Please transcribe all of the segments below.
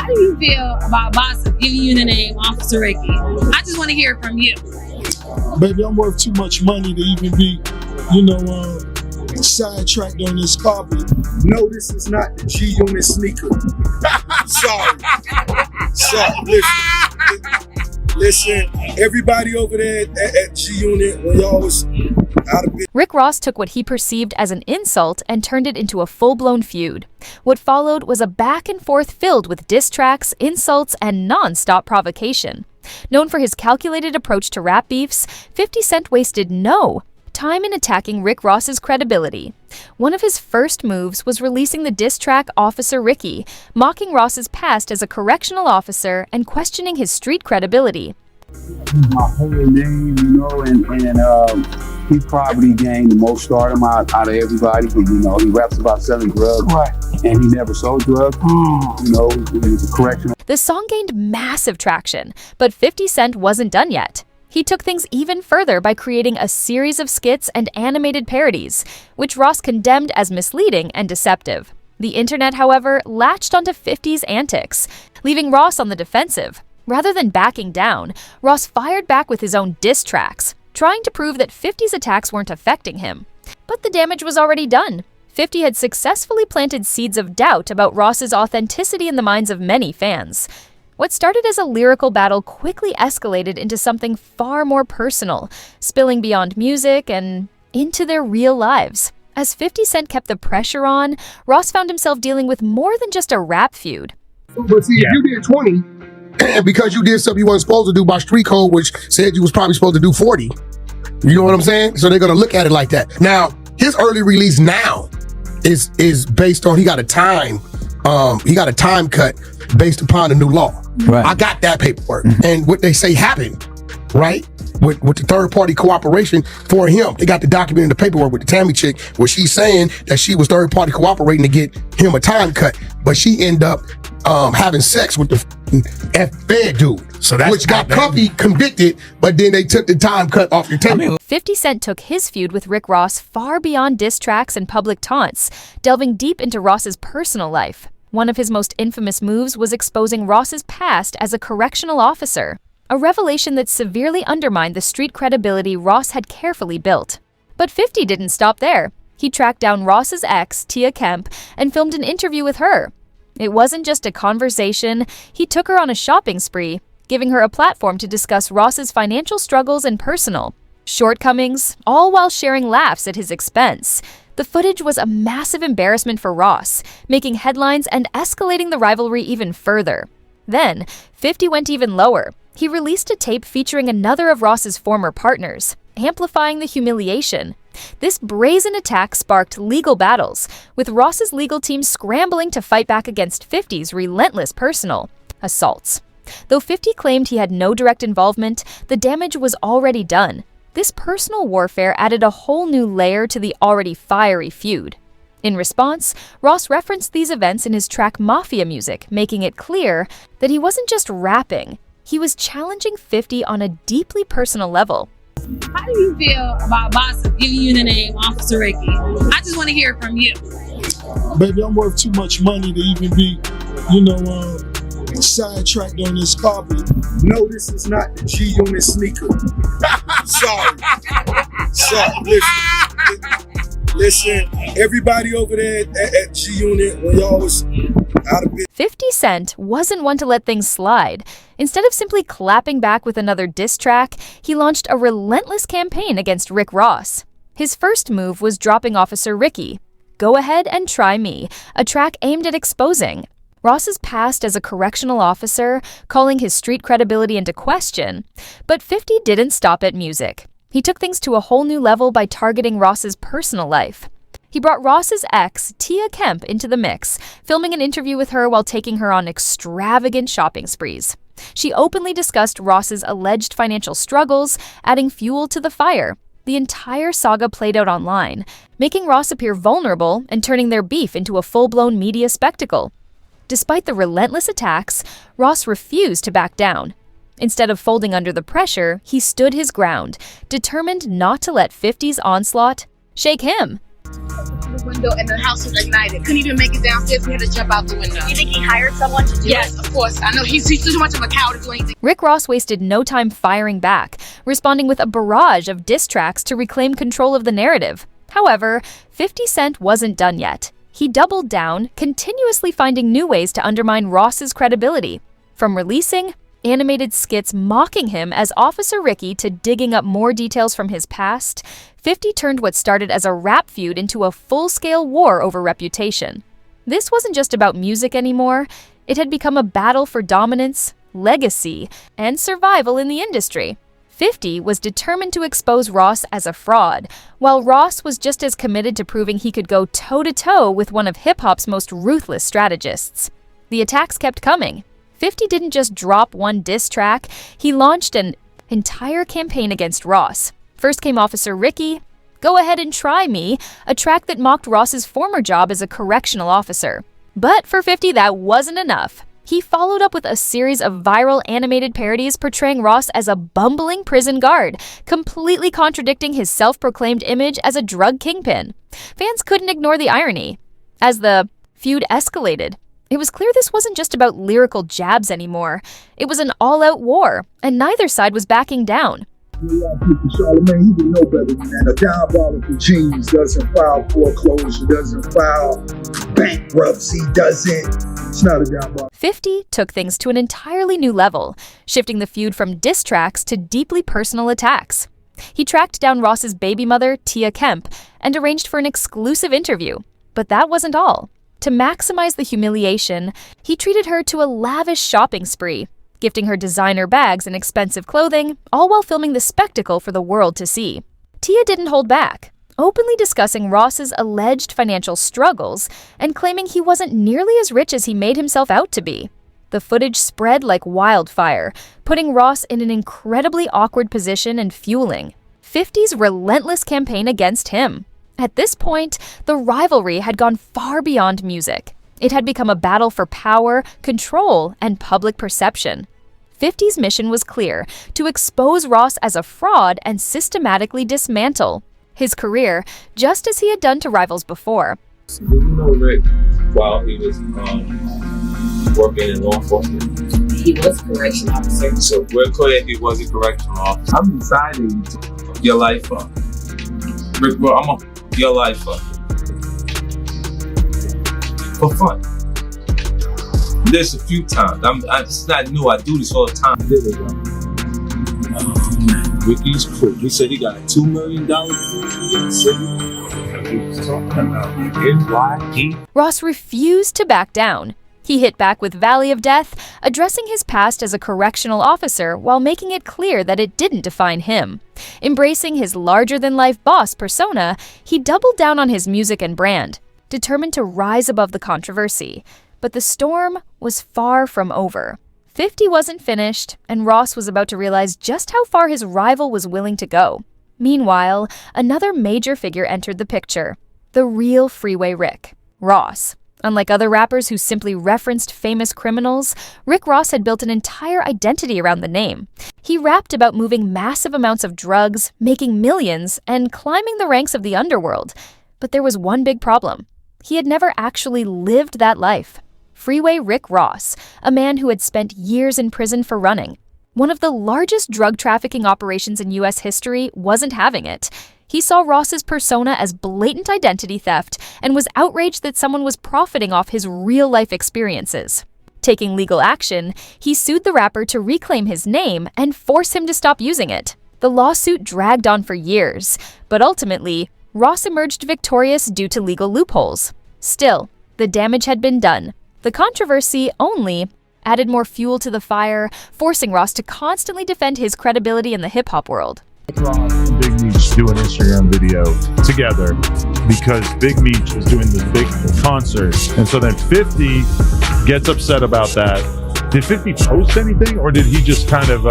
do you feel about Boss giving you the name Officer Ricky? I just want to hear it from you. Baby, I'm worth too much money to even be, you know, sidetracked on this carpet. No, this is not the G-Unit sneaker. Sorry. Listen, everybody over there at G-Unit, when y'all was out of business. Rick Ross took what he perceived as an insult and turned it into a full-blown feud. What followed was a back and forth filled with diss tracks, insults, and non-stop provocation. Known for his calculated approach to rap beefs, 50 Cent wasted no time in attacking Rick Ross's credibility. One of his first moves was releasing the diss track Officer Ricky, mocking Ross's past as a correctional officer and questioning his street credibility. My whole name, you know, and he probably gained the most stardom out of everybody, because, you know, he raps about selling drugs, Right. and he never sold drugs. You know, he was a correctional. The song gained massive traction, but 50 Cent wasn't done yet. He took things even further by creating a series of skits and animated parodies, which Ross condemned as misleading and deceptive. The internet, however, latched onto 50's antics, leaving Ross on the defensive. Rather than backing down, Ross fired back with his own diss tracks, trying to prove that 50's attacks weren't affecting him. But the damage was already done. 50 had successfully planted seeds of doubt about Ross's authenticity in the minds of many fans. What started as a lyrical battle quickly escalated into something far more personal, spilling beyond music and into their real lives. As 50 Cent kept the pressure on, Ross found himself dealing with more than just a rap feud. But see, if you did 20, and because you did something you weren't supposed to do by street code, which said you was probably supposed to do 40, you know what I'm saying? So they're gonna look at it like that. Now, his early release now is based on, he got a time cut based upon the new law. Right. I got that paperwork. And what they say happened, right? With the third party cooperation for him. They got the document in the paperwork with the Tammy chick where she's saying that she was third party cooperating to get him a time cut, but she ended up having sex with the F-Fed dude. So that's which got Cuffy convicted, but then they took the time cut off your table. 50 Cent took his feud with Rick Ross far beyond diss tracks and public taunts, delving deep into Ross's personal life. One of his most infamous moves was exposing Ross's past as a correctional officer, a revelation that severely undermined the street credibility Ross had carefully built. But 50 didn't stop there. He tracked down Ross's ex, Tia Kemp, and filmed an interview with her. It wasn't just a conversation, he took her on a shopping spree, giving her a platform to discuss Ross's financial struggles and personal shortcomings, all while sharing laughs at his expense. The footage was a massive embarrassment for Ross, making headlines and escalating the rivalry even further. Then, 50 went even lower. He released a tape featuring another of Ross's former partners, amplifying the humiliation. This brazen attack sparked legal battles, with Ross's legal team scrambling to fight back against 50's relentless personal assaults. Though 50 claimed he had no direct involvement, the damage was already done. This personal warfare added a whole new layer to the already fiery feud. In response, Ross referenced these events in his track Mafia Music, making it clear that he wasn't just rapping, he was challenging 50 on a deeply personal level. How do you feel about Boss giving you the name Officer Ricky? I just want to hear it from you. Baby, I'm worth too much money to even be, you know, sidetracked on this carpet. No, this is not the G-Unit sneaker. Sorry. Listen, everybody over there at G-Unit, when y'all was out of business. 50 Cent wasn't one to let things slide. Instead of simply clapping back with another diss track, he launched a relentless campaign against Rick Ross. His first move was dropping Officer Ricky, Go Ahead and Try Me, a track aimed at exposing Ross's past as a correctional officer, calling his street credibility into question. But 50 didn't stop at music. He took things to a whole new level by targeting Ross's personal life. He brought Ross's ex, Tia Kemp, into the mix, filming an interview with her while taking her on extravagant shopping sprees. She openly discussed Ross's alleged financial struggles, adding fuel to the fire. The entire saga played out online, making Ross appear vulnerable and turning their beef into a full-blown media spectacle. Despite the relentless attacks, Ross refused to back down. Instead of folding under the pressure, he stood his ground, determined not to let 50's onslaught shake him. the window and the house was ignited. Couldn't even make it downstairs. We had to jump out the window. You think he hired someone to do it? Yes, of course. I know he's too much of a coward to do anything. Rick Ross wasted no time firing back, responding with a barrage of diss tracks to reclaim control of the narrative. However, 50 Cent wasn't done yet. He doubled down, continuously finding new ways to undermine Ross's credibility. From releasing animated skits mocking him as Officer Ricky to digging up more details from his past, 50 turned what started as a rap feud into a full-scale war over reputation. This wasn't just about music anymore. It had become a battle for dominance, legacy, and survival in the industry. 50 was determined to expose Ross as a fraud, while Ross was just as committed to proving he could go toe-to-toe with one of hip-hop's most ruthless strategists. The attacks kept coming. 50 didn't just drop one diss track, he launched an entire campaign against Ross. First came Officer Ricky, Go Ahead and Try Me, a track that mocked Ross's former job as a correctional officer. But for 50, that wasn't enough. He followed up with a series of viral animated parodies portraying Ross as a bumbling prison guard, completely contradicting his self-proclaimed image as a drug kingpin. Fans couldn't ignore the irony. As the feud escalated, it was clear this wasn't just about lyrical jabs anymore. It was an all-out war, and neither side was backing down. Charlemagne, he would know better than that. A diabolical genius doesn't file foreclosure, doesn't file bankruptcy, it's not a diabolical. 50 took things to an entirely new level, shifting the feud from diss tracks to deeply personal attacks. He tracked down Ross's baby mother, Tia Kemp, and arranged for an exclusive interview. But that wasn't all. To maximize the humiliation, he treated her to a lavish shopping spree, gifting her designer bags and expensive clothing, all while filming the spectacle for the world to see. Tia didn't hold back, openly discussing Ross's alleged financial struggles and claiming he wasn't nearly as rich as he made himself out to be. The footage spread like wildfire, putting Ross in an incredibly awkward position and fueling 50's relentless campaign against him. At this point, the rivalry had gone far beyond music. It had become a battle for power, control, and public perception. 50's mission was clear: to expose Ross as a fraud and systematically dismantle his career, just as he had done to rivals before. Did you know Rick while he was working in law enforcement? He was a correctional officer. So we're clear he was a correctional officer. I'm deciding to fuck your life up. Rick, bro, I'm gonna fuck your life up. For fun. This a few times. It's not new. I do this all the time. Ricky's crew. He said he got a $2 million Ross refused to back down. He hit back with Valley of Death, addressing his past as a correctional officer while making it clear that it didn't define him. Embracing his larger-than-life boss persona, he doubled down on his music and brand, determined to rise above the controversy. But the storm was far from over. 50 wasn't finished, and Ross was about to realize just how far his rival was willing to go. Meanwhile, another major figure entered the picture: the real Freeway Rick, Ross. Unlike other rappers who simply referenced famous criminals, Rick Ross had built an entire identity around the name. He rapped about moving massive amounts of drugs, making millions, and climbing the ranks of the underworld. But there was one big problem. He had never actually lived that life. Freeway Rick Ross, a man who had spent years in prison for running. One of the largest drug trafficking operations in U.S. history, wasn't having it. He saw Ross's persona as blatant identity theft and was outraged that someone was profiting off his real-life experiences. Taking legal action, he sued the rapper to reclaim his name and force him to stop using it. The lawsuit dragged on for years, but ultimately, Ross emerged victorious due to legal loopholes. Still, the damage had been done. The controversy only added more fuel to the fire, forcing Ross to constantly defend his credibility in the hip-hop world. Big Meech do an Instagram video together because Big Meech is doing this big concert, and so then 50 gets upset about that. Did 50 post anything, or did he just kind of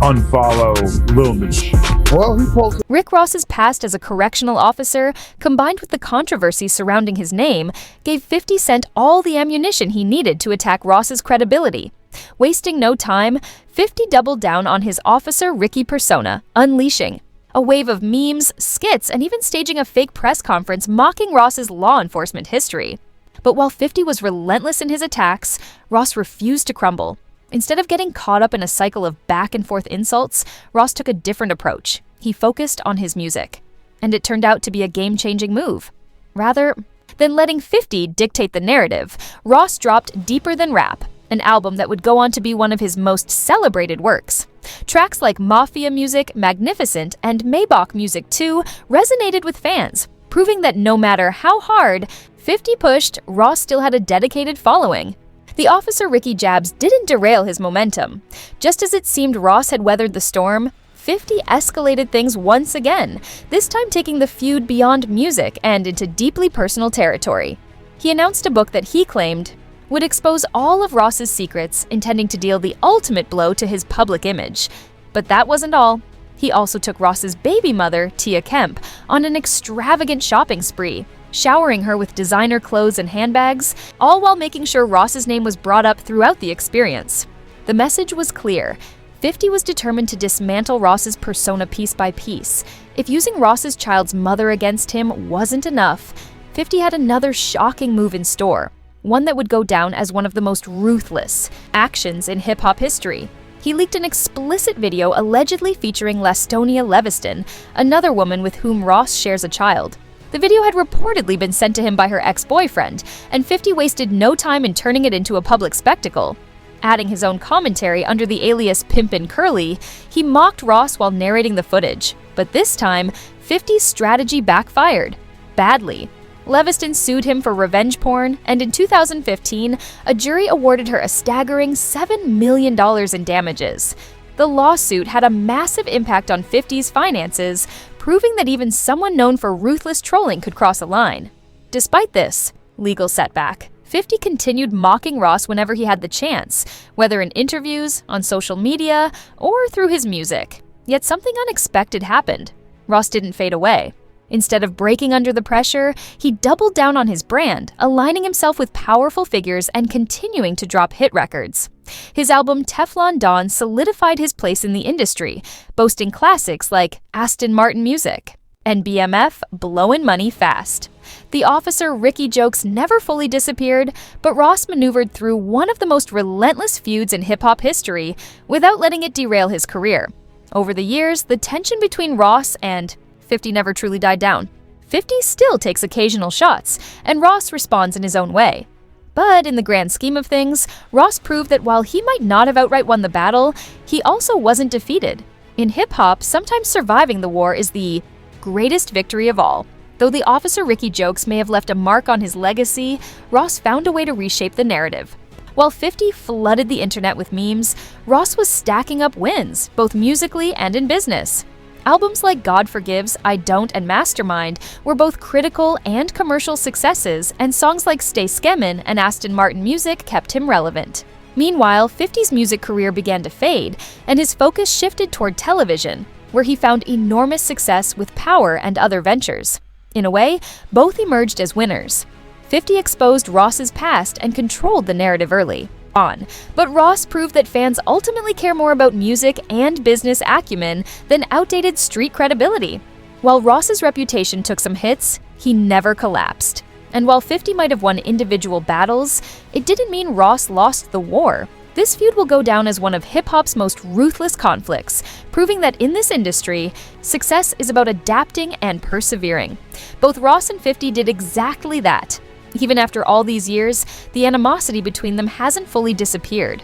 unfollow Lil Meech? Well, he posted. Rick Ross's past as a correctional officer, combined with the controversy surrounding his name, gave 50 Cent all the ammunition he needed to attack Ross's credibility. Wasting no time, 50 doubled down on his Officer Ricky persona, unleashing a wave of memes, skits, and even staging a fake press conference mocking Ross's law enforcement history. But while 50 was relentless in his attacks, Ross refused to crumble. Instead of getting caught up in a cycle of back-and-forth insults, Ross took a different approach. He focused on his music. And it turned out to be a game-changing move. Rather than letting 50 dictate the narrative, Ross dropped Deeper Than Rap, an album that would go on to be one of his most celebrated works. Tracks like Mafia Music, Magnificent, and Maybach Music 2 resonated with fans, proving that no matter how hard 50 pushed, Ross still had a dedicated following. The Officer Ricky jabs didn't derail his momentum. Just as it seemed Ross had weathered the storm, 50 escalated things once again, this time taking the feud beyond music and into deeply personal territory. He announced a book that he claimed would expose all of Ross's secrets, intending to deal the ultimate blow to his public image. But that wasn't all. He also took Ross's baby mother, Tia Kemp, on an extravagant shopping spree, showering her with designer clothes and handbags, all while making sure Ross's name was brought up throughout the experience. The message was clear. 50 was determined to dismantle Ross's persona piece by piece. If using Ross's child's mother against him wasn't enough, 50 had another shocking move in store, one that would go down as one of the most ruthless actions in hip-hop history. He leaked an explicit video allegedly featuring Lastonia Leviston, another woman with whom Ross shares a child. The video had reportedly been sent to him by her ex-boyfriend, and 50 wasted no time in turning it into a public spectacle. Adding his own commentary under the alias Pimpin' Curly, he mocked Ross while narrating the footage. But this time, 50's strategy backfired. Badly. Leviston sued him for revenge porn, and in 2015, a jury awarded her a staggering $7 million in damages. The lawsuit had a massive impact on 50's finances, proving that even someone known for ruthless trolling could cross a line. Despite this legal setback, 50 continued mocking Ross whenever he had the chance, whether in interviews, on social media, or through his music. Yet something unexpected happened. Ross didn't fade away. Instead of breaking under the pressure, he doubled down on his brand, aligning himself with powerful figures and continuing to drop hit records. His album Teflon Don solidified his place in the industry, boasting classics like Aston Martin Music and BMF Blowin' Money Fast. The Officer Ricky jokes never fully disappeared, but Ross maneuvered through one of the most relentless feuds in hip-hop history without letting it derail his career. Over the years, the tension between Ross and 50 never truly died down. 50 still takes occasional shots, and Ross responds in his own way. But in the grand scheme of things, Ross proved that while he might not have outright won the battle, he also wasn't defeated. In hip-hop, sometimes surviving the war is the greatest victory of all. Though the Officer Ricky jokes may have left a mark on his legacy, Ross found a way to reshape the narrative. While 50 flooded the internet with memes, Ross was stacking up wins, both musically and in business. Albums like God Forgives, I Don't, and Mastermind were both critical and commercial successes, and songs like Stay Skemmin' and Aston Martin Music kept him relevant. Meanwhile, 50's music career began to fade, and his focus shifted toward television, where he found enormous success with Power and other ventures. In a way, both emerged as winners. 50 exposed Ross's past and controlled the narrative early on, but Ross proved that fans ultimately care more about music and business acumen than outdated street credibility. While Ross's reputation took some hits, he never collapsed. And while 50 might have won individual battles, it didn't mean Ross lost the war. This feud will go down as one of hip-hop's most ruthless conflicts, proving that in this industry, success is about adapting and persevering. Both Ross and 50 did exactly that. Even after all these years, the animosity between them hasn't fully disappeared.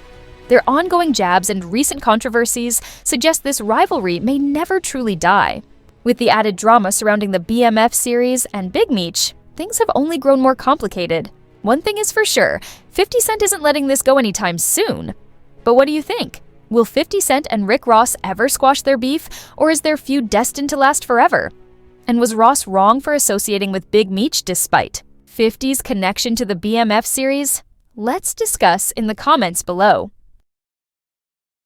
Their ongoing jabs and recent controversies suggest this rivalry may never truly die. With the added drama surrounding the BMF series and Big Meech, things have only grown more complicated. One thing is for sure, 50 Cent isn't letting this go anytime soon. But what do you think? Will 50 Cent and Rick Ross ever squash their beef, or is their feud destined to last forever? And was Ross wrong for associating with Big Meech despite 50's connection to the BMF series? Let's discuss in the comments below.